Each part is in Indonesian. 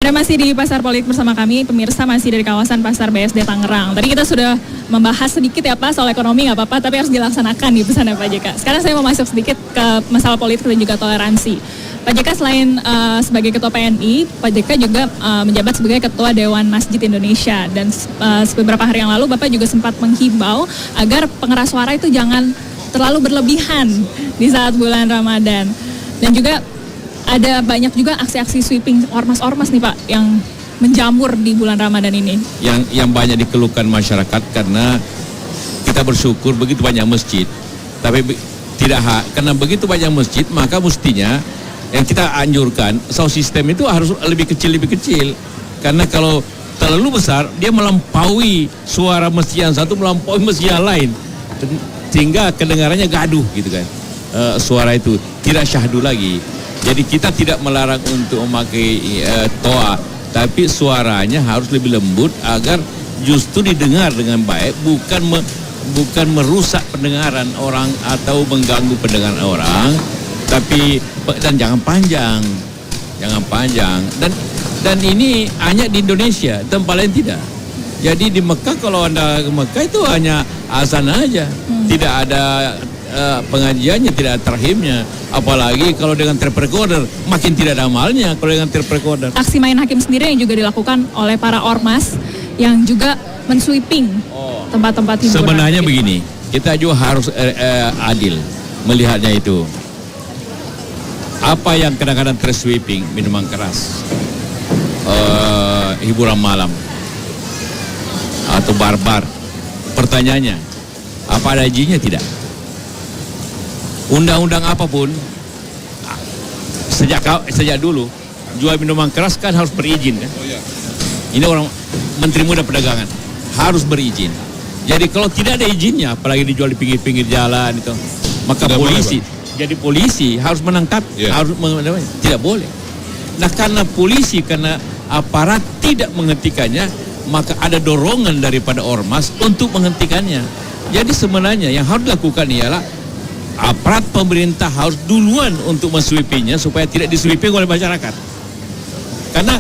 Anda masih di Pasar Politik bersama kami, pemirsa masih dari kawasan Pasar BSD Tangerang. Tadi kita sudah membahas sedikit ya Pak soal ekonomi, nggak apa-apa, tapi harus dilaksanakan di pesan Pak JK. Sekarang saya mau masuk sedikit ke masalah politik dan juga toleransi. Pak JK selain sebagai Ketua PNI, Pak JK juga menjabat sebagai Ketua Dewan Masjid Indonesia. Dan beberapa hari yang lalu Bapak juga sempat menghimbau agar pengeras suara itu jangan terlalu berlebihan di saat bulan Ramadan. Dan juga ada banyak juga aksi-aksi sweeping ormas-ormas nih Pak yang menjamur di bulan Ramadan ini. Yang banyak dikeluhkan masyarakat karena kita bersyukur begitu banyak masjid. Tapi karena begitu banyak masjid maka mestinya yang kita anjurkan sound system itu harus lebih kecil. Karena kalau terlalu besar dia melampaui suara masjid yang satu, melampaui masjid yang lain. Sehingga kedengarannya gaduh gitu kan. Suara itu tidak syahdu lagi. Jadi kita tidak melarang untuk memakai toa, tapi suaranya harus lebih lembut agar justru didengar dengan baik, bukan merusak pendengaran orang atau mengganggu pendengaran orang, dan jangan panjang. Dan ini hanya di Indonesia, tempat lain tidak. Jadi di Mekah kalau Anda ke Mekah itu hanya azan aja, tidak ada pengajiannya, tidak ada terhimnya. Apalagi kalau dengan tape recorder, makin tidak ada amalnya kalau dengan tape recorder. Aksi main hakim sendiri yang juga dilakukan oleh para ormas yang juga mensweeping tempat-tempat hiburan. Sebenarnya begini, kita juga harus adil melihatnya itu. Apa yang kadang-kadang tersweeping, minuman keras, hiburan malam, atau barbar. Pertanyaannya, apa ada izinnya? Tidak. Undang-undang apapun sejak dulu jual minuman keras kan harus berizin kan? Ini orang Menteri Muda Perdagangan harus berizin. Jadi kalau tidak ada izinnya, apalagi dijual di pinggir-pinggir jalan itu, maka polisi harus menangkap, tidak boleh. Nah karena aparat tidak menghentikannya, maka ada dorongan daripada ormas untuk menghentikannya. Jadi sebenarnya yang harus dilakukan ialah aparat pemerintah harus duluan untuk mensweepingnya supaya tidak disweeping oleh masyarakat. Karena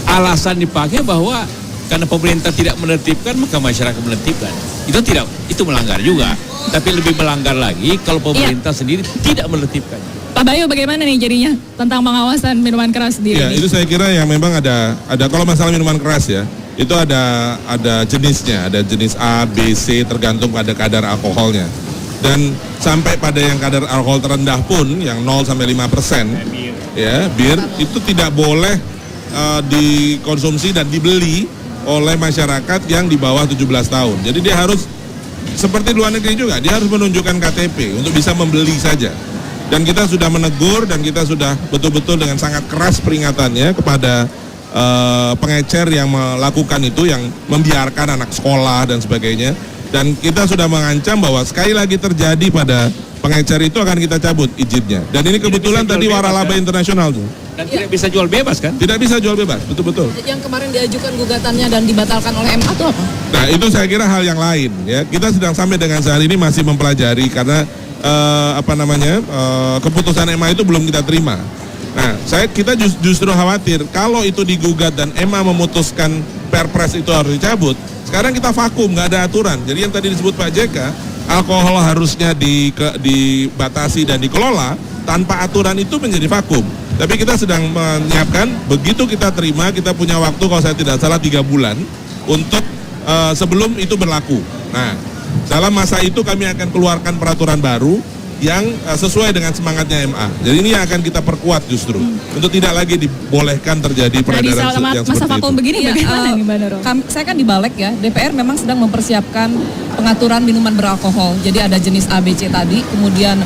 alasan dipakai bahwa karena pemerintah tidak menertibkan maka masyarakat menertibkan. Itu melanggar juga. Tapi lebih melanggar lagi kalau pemerintah sendiri tidak menertibkan. Pak Bayu bagaimana nih jadinya tentang pengawasan minuman keras sendiri? Ya, itu saya kira yang memang ada kalau masalah minuman keras ya, itu ada jenisnya, ada jenis A, B, C tergantung pada kadar alkoholnya. Dan sampai pada yang kadar alkohol terendah pun yang 0 sampai 5% ya, bir itu tidak boleh dikonsumsi dan dibeli oleh masyarakat yang di bawah 17 tahun. Jadi dia harus seperti luar negeri juga, dia harus menunjukkan KTP untuk bisa membeli saja. Dan kita sudah menegur dan kita sudah betul-betul dengan sangat keras peringatannya kepada pengecer yang melakukan itu, yang membiarkan anak sekolah dan sebagainya. Dan kita sudah mengancam bahwa sekali lagi terjadi pada pengecer itu akan kita cabut izinnya. Dan ini kebetulan tadi waralaba internasional tuh. Dan tidak bisa jual bebas kan? Tidak bisa jual bebas, betul-betul. Yang kemarin diajukan gugatannya dan dibatalkan oleh MA itu apa? Nah itu saya kira hal yang lain ya. Kita sedang sampai dengan saat ini masih mempelajari karena keputusan MA itu belum kita terima. Nah kita justru khawatir kalau itu digugat dan MA memutuskan Perpres itu harus dicabut. Sekarang kita vakum, nggak ada aturan. Jadi yang tadi disebut Pak JK, alkohol harusnya dibatasi dan dikelola, tanpa aturan itu menjadi vakum. Tapi kita sedang menyiapkan, begitu kita terima, kita punya waktu kalau saya tidak salah 3 bulan untuk sebelum itu berlaku. Nah, dalam masa itu kami akan keluarkan peraturan baru yang sesuai dengan semangatnya MA. Jadi ini yang akan kita perkuat justru untuk tidak lagi dibolehkan terjadi peredaran yang seperti itu. Begini bagaimana nih Mbak Nurul? Saya kan di Balek ya, DPR memang sedang mempersiapkan pengaturan minuman beralkohol. Jadi ada jenis A, B, C tadi, kemudian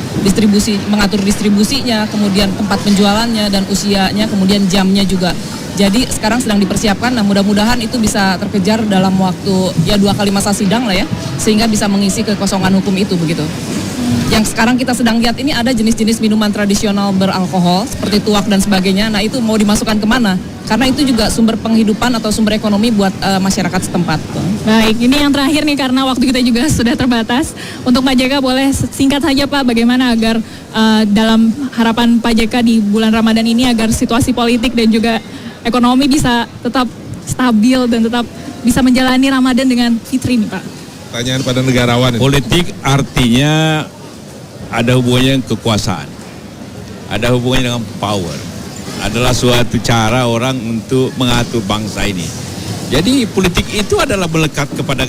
mengatur distribusinya, kemudian tempat penjualannya dan usianya, kemudian jamnya juga. Jadi sekarang sedang dipersiapkan, nah mudah-mudahan itu bisa terkejar dalam waktu ya 2 kali masa sidang lah ya, sehingga bisa mengisi kekosongan hukum itu begitu. Yang sekarang kita sedang lihat ini ada jenis-jenis minuman tradisional beralkohol seperti tuak dan sebagainya. Nah itu mau dimasukkan kemana? Karena itu juga sumber penghidupan atau sumber ekonomi buat masyarakat setempat. Baik, ini yang terakhir nih karena waktu kita juga sudah terbatas. Untuk Pak JK boleh singkat saja Pak, bagaimana agar dalam harapan Pak JK di bulan Ramadan ini agar situasi politik dan juga ekonomi bisa tetap stabil dan tetap bisa menjalani Ramadan dengan fitri nih Pak? Pertanyaan pada negarawan ini. Politik artinya ada hubungannya dengan kekuasaan, ada hubungannya dengan power, adalah suatu cara orang untuk mengatur bangsa ini. Jadi politik itu adalah melekat kepada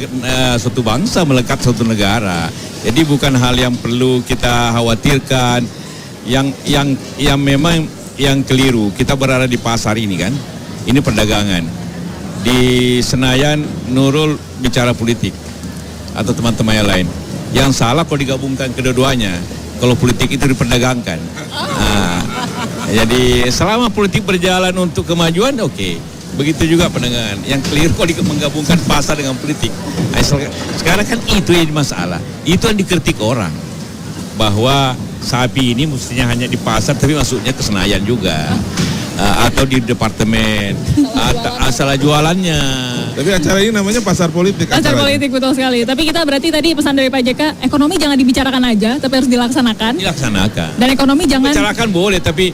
suatu bangsa, melekat suatu negara. Jadi bukan hal yang perlu kita khawatirkan. Yang memang yang keliru, kita berada di pasar ini kan, ini perdagangan. Di Senayan Nurul bicara politik atau teman-teman yang lain. Yang salah kalau digabungkan kedua-duanya, kalau politik itu diperdagangkan. Nah, jadi selama politik berjalan untuk kemajuan, oke. Begitu juga perdagangan. Yang keliru kalau menggabungkan pasar dengan politik. Nah, sekarang kan itu yang masalah. Itu yang dikritik orang. Bahwa sapi ini mestinya hanya di pasar tapi masuknya ke Senayan juga. Atau di departemen. Salah jualannya. Tapi acara ini namanya pasar politik. Pasar politik, betul sekali. Tapi kita berarti tadi pesan dari Pak JK, ekonomi jangan dibicarakan aja, tapi harus dilaksanakan. Dilaksanakan. Dan ekonomi jangan bicarakan boleh, tapi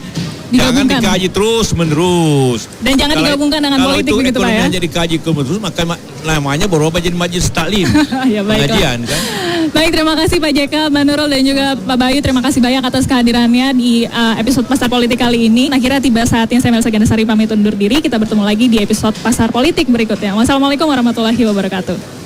jangan dikaji terus menerus. Dan jangan digabungkan dengan politik begitu Pak ya. Kalau itu jadi kaji terus, maka namanya berubah jadi majelis taklim. Ya baiklah. Pengajian kan. Baik, terima kasih Pak JK, Mbak Nurul dan juga Pak Bayu. Terima kasih banyak atas kehadirannya di episode Pasar Politik kali ini. Akhirnya tiba saatnya saya Melisa Gandasari pamit undur diri. Kita bertemu lagi di episode Pasar Politik berikutnya. Wassalamualaikum warahmatullahi wabarakatuh.